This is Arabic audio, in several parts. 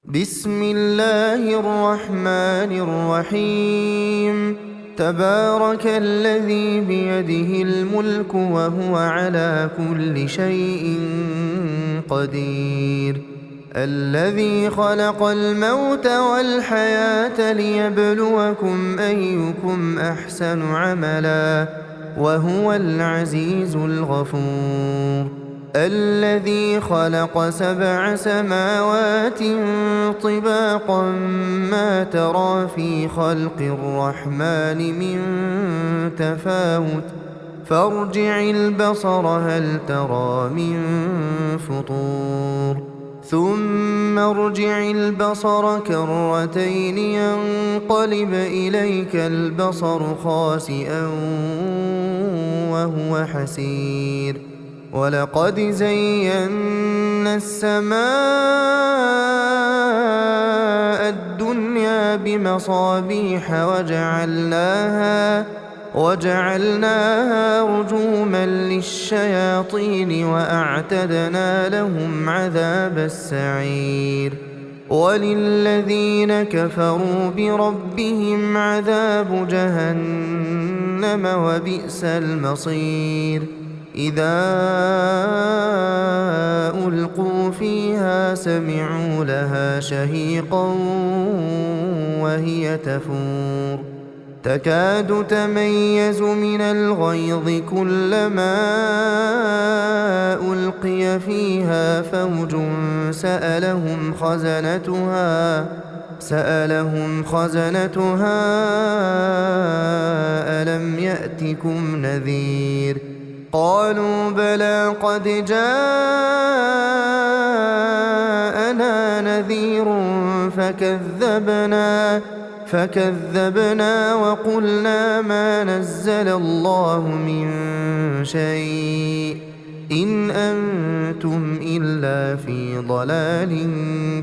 بسم الله الرحمن الرحيم. تبارك الذي بيده الملك وهو على كل شيء قدير. الذي خلق الموت والحياة ليبلوكم أيكم أحسن عملا وهو العزيز الغفور. الذي خلق 7 سماوات طباقا ما ترى في خلق الرحمن من تفاوت فارجع البصر هل ترى من فطور ثم ارجع البصر كرتين ينقلب إليك البصر خاسئا وهو حسير. ولقد زينا السماء الدنيا بمصابيح وجعلناها رجوما للشياطين وأعتدنا لهم عذاب السعير. وللذين كفروا بربهم عذاب جهنم وبئس المصير. إذا ألقوا فيها سمعوا لها شهيقا وهي تفور تكاد تميز من الغيظ كلما ألقي فيها فوج سألهم خزنتها ألم يأتكم نذير قالوا بلى قد جاءنا نذير فكذبنا وقلنا ما نزل الله من شيء إن أنتم إلا في ضلال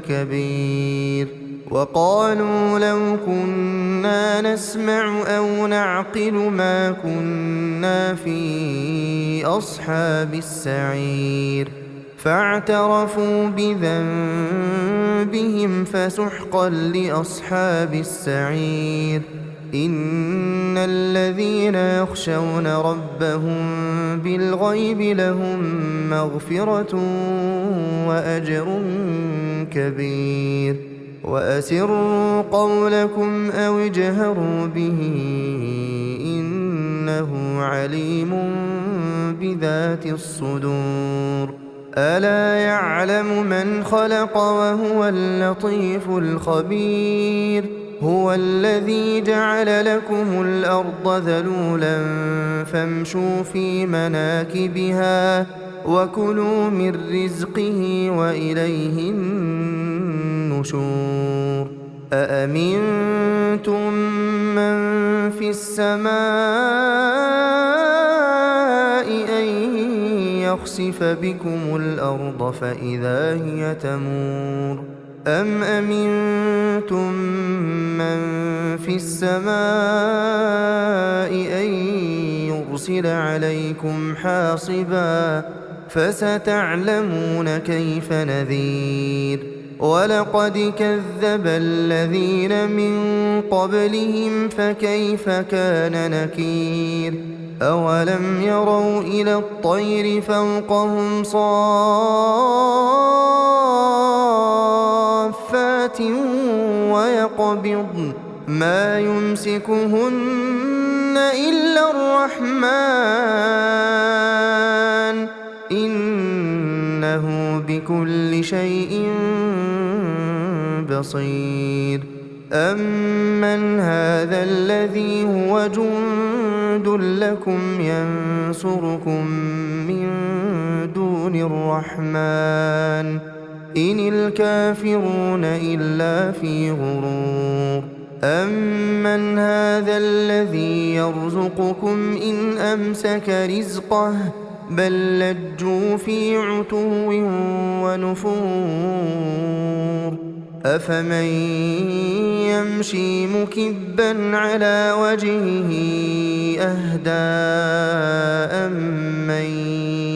كبير. وقالوا لو كنا نسمع أو نعقل ما كنا في أصحاب السعير فاعترفوا بذنبهم فسحقا لأصحاب السعير. إن الذين يخشون ربهم بالغيب لهم مغفرة وأجر كبير. وأسروا قولكم أو اجهروا به إنه عليم بذات الصدور. ألا يعلم من خلق وهو اللطيف الخبير. هو الذي جعل لكم الأرض ذلولا فامشوا في مناكبها وكلوا من رزقه وإليه النشور. أأمنتم من في السماء أن يخسف بكم الأرض فإذا هي تمور أم أمنتم من في السماء أن يرسل عليكم حاصبا فستعلمون كيف نذير. ولقد كذب الذين من قبلهم فكيف كان نكير. أولم يروا إلى الطير فوقهم صافات ويقبضن ما يمسكهن إلا الرحمن إنه بكل شيء بصير. أمن هذا الذي هو جند لكم ينصركم من دون الرحمن إن الكافرون إلا في غرور. أمن هذا الذي يرزقكم إن أمسك رزقه بل لجوا في عتو ونفور. أفمن يمشي مكبا على وجهه أهدى أمن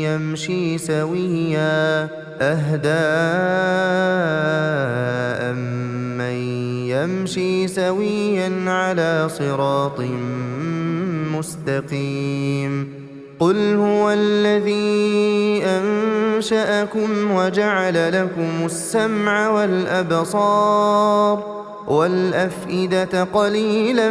يمشي سويا أهدى يمشي سويا على صراط مستقيم قل هو الذي أنشأكم وجعل لكم السمع والأبصار والأفئدة قليلا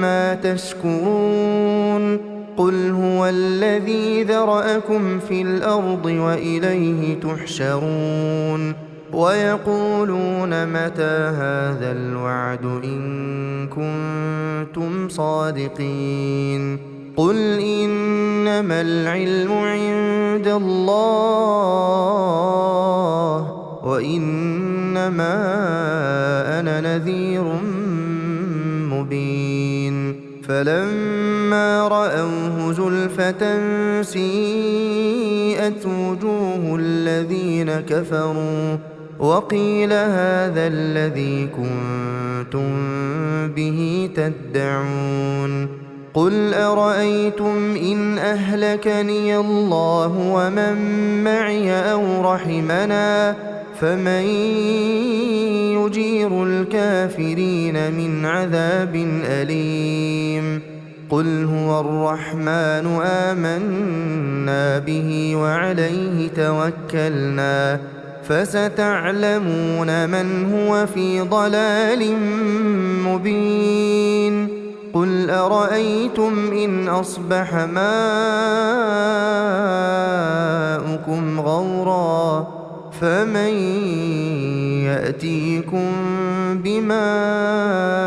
ما تشكرون قل هو الذي ذرأكم في الأرض وإليه تحشرون ويقولون متى هذا الوعد إن كنتم صادقين قل إنما العلم عند الله وإنما أنا نذير مبين فلما رأوه زلفة سيئت وجوه الذين كفروا وقيل هذا الذي كنتم به تدعون قل أرأيتم إن أهلكني الله ومن معي أو رحمنا فمن يجير الكافرين من عذاب أليم قل هو الرحمن آمنا به وعليه توكلنا فستعلمون من هو في ضلال مبين قل أرأيتم إن أصبح ماؤكم غورا فمن يأتيكم بماء